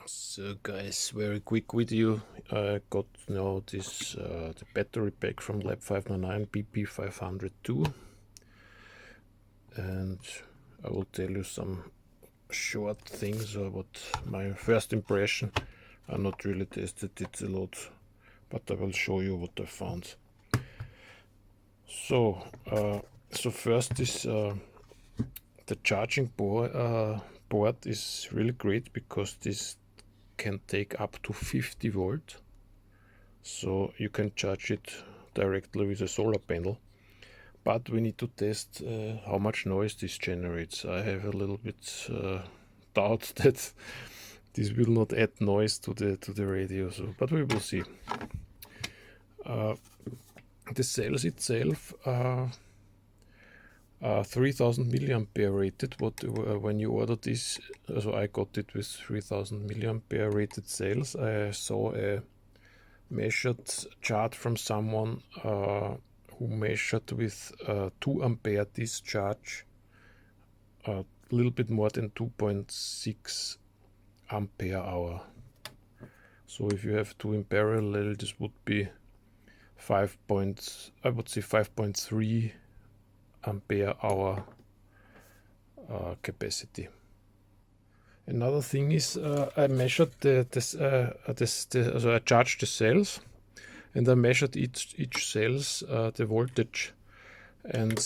So guys, very quick video. I got now this the battery pack from Lab599 BP-500 and I will tell you some short things about my first impression. I not really tested it a lot, but I will show you what I found. So first is the charging board is really great because this can take up to 50 volt, so you can charge it directly with a solar panel. But we need to test how much noise this generates. I have a little bit doubt that this will not add noise to the radio, but we will see. The cells itself are 3000 milliampere rated. When you order this, so I got it with 3000 milliampere rated cells. I saw a measured chart from someone who measured with 2 ampere discharge, a little bit more than 2.6 ampere hour. So if you have 2 in parallel, this would be 5.3 ampere hour capacity. Another thing is I measured so I charged the cells and I measured each cells the voltage, and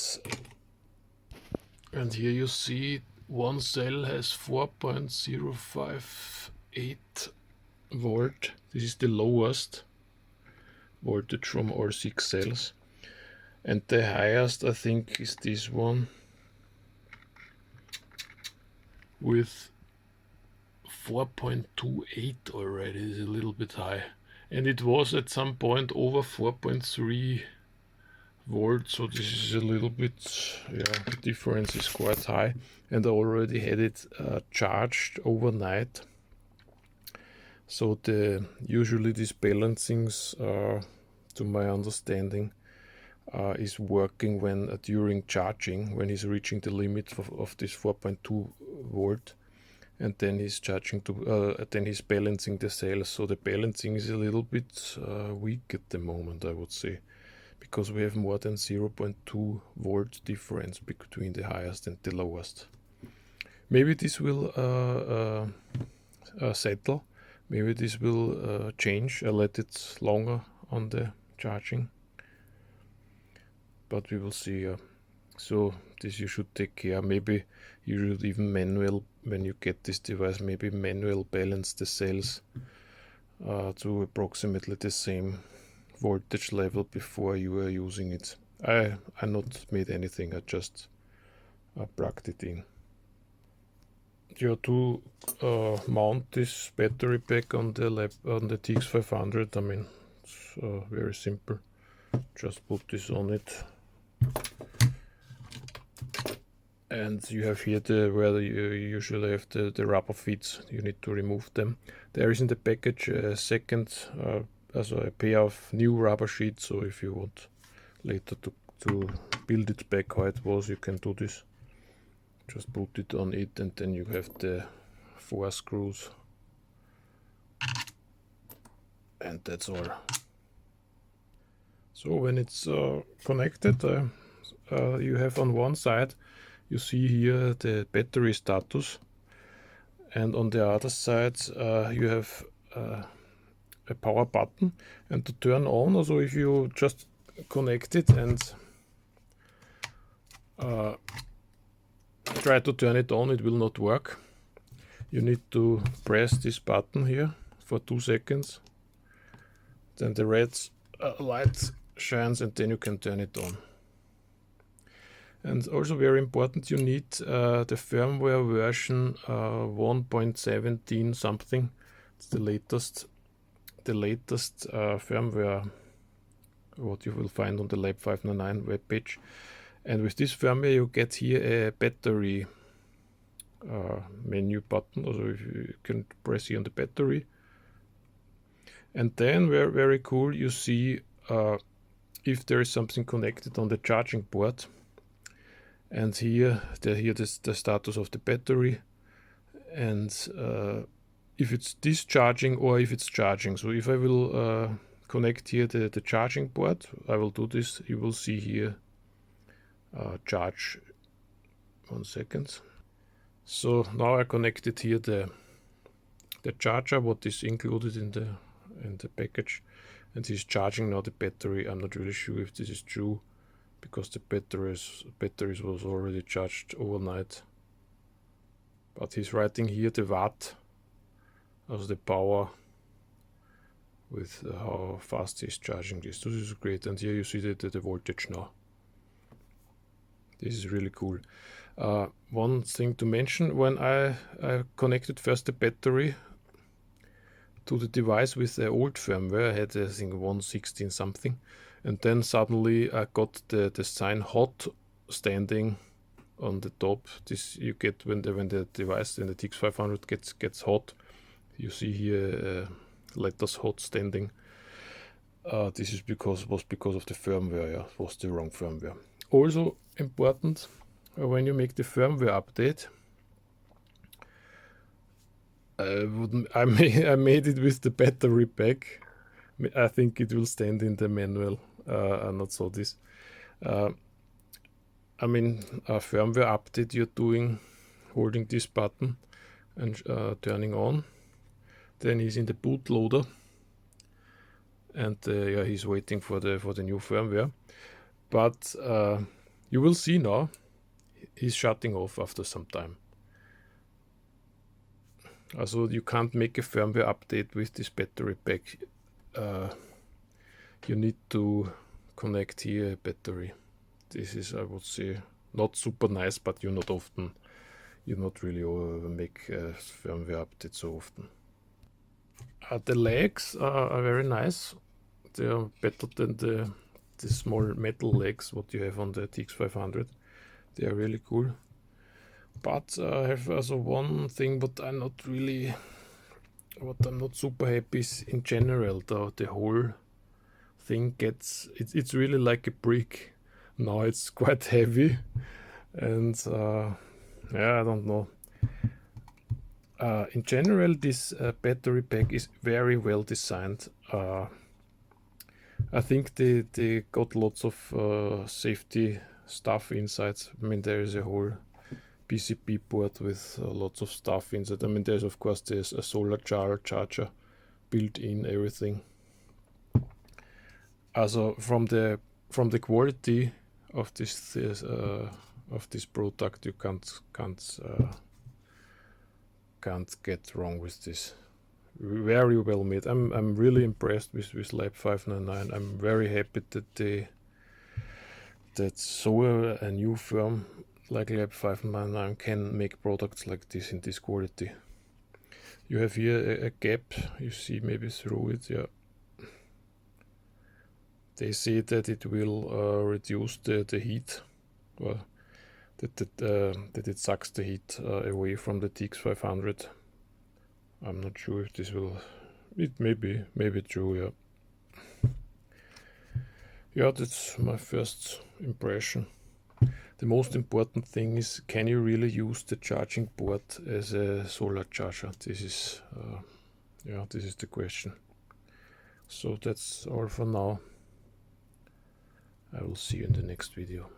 here you see one cell has 4.058 volt. This is the lowest voltage from all 6 cells, and the highest I think is this one with 4.28 already. Is a little bit high, and it was at some point over 4.3 volts, so this is a little bit, the difference is quite high, and I already had it charged overnight. So usually these balancings, to my understanding, is working when during charging, when he's reaching the limit of this 4.2 volt, and then he's charging then he's balancing the cells. So the balancing is a little bit weak at the moment, I would say, because we have more than 0.2 volt difference between the highest and the lowest. Maybe this will settle. Maybe this will change. I let it longer on the charging, but we will see. So this you should take care. Maybe you should even when you get this device, maybe manual balance the cells to approximately the same voltage level before you are using it. I not made anything. I just plugged it in. To mount this battery pack on the TX500, I mean, it's very simple. Just put this on it, and you have here where you usually have the rubber feet. You need to remove them. There is in the package a second, also a pair of new rubber sheets. So if you want later to build it back how it was, you can do this. Just put it on it, and then you have the 4 screws, and that's all. So when it's connected, you have on one side, you see here the battery status, and on the other side you have a power button. And to turn on, also if you just connect it and try to turn it on, it will not work. You need to press this button here for 2 seconds, then the red light shines, and then you can turn it on. And also very important, you need the firmware version 1.17 something. It's the latest firmware what you will find on the Lab599 webpage. And with this firmware you get here a battery menu button. Also you can press here on the battery, and then very cool, you see if there is something connected on the charging board, and here the status of the battery, and if it's discharging or if it's charging. So if I will connect here the charging port, I will do this. You will see here charge. 1 second. So now I connected here the charger, what is included in the package, and he's charging now the battery. I'm not really sure if this is true, because the batteries was already charged overnight. But he's writing here the watt as the power with how fast he's charging this. This is great, and here you see the voltage now. This is really cool. One thing to mention, when I connected first the battery to the device with the old firmware, I had I think 116 something, and then suddenly I got the sign hot standing on the top. This you get when the device in the TX500 gets hot. You see here letters hot standing. This is because of the firmware. Yeah, it was the wrong firmware. Also important, when you make the firmware update, I made it with the battery pack. I think it will stand in the manual. I not saw this. I mean, a firmware update you're doing, holding this button and turning on. Then he's in the bootloader, and yeah, he's waiting for the new firmware. But you will see now, he's shutting off after some time. Also, you can't make a firmware update with this battery pack. You need to connect here a battery. This is, I would say, not super nice, but you not really make a firmware update so often. The legs are very nice. They are better than the small metal legs what you have on the TX500. They are really cool. But I have also one thing what I'm not super happy is in general the whole thing it's really like a brick. Now it's quite heavy, and yeah, I don't know. In general, this battery pack is very well designed. I think they got lots of safety stuff inside. I mean, there is a whole PCB board with lots of stuff inside. I mean, there's of course a solar charger built in, everything. Also from the quality of this product, you can't get wrong with this. Very well made. I'm really impressed with Lab599. I'm very happy that a new firm like Lab599 can make products like this in this quality. You have here a gap, you see maybe through it. Yeah, they say that it will reduce the heat, or that it sucks the heat away from the TX500. I'm not sure if this will. It may be true. Yeah. Yeah, that's my first impression. The most important thing is, can you really use the charging port as a solar charger? This is the question. So that's all for now. I will see you in the next video.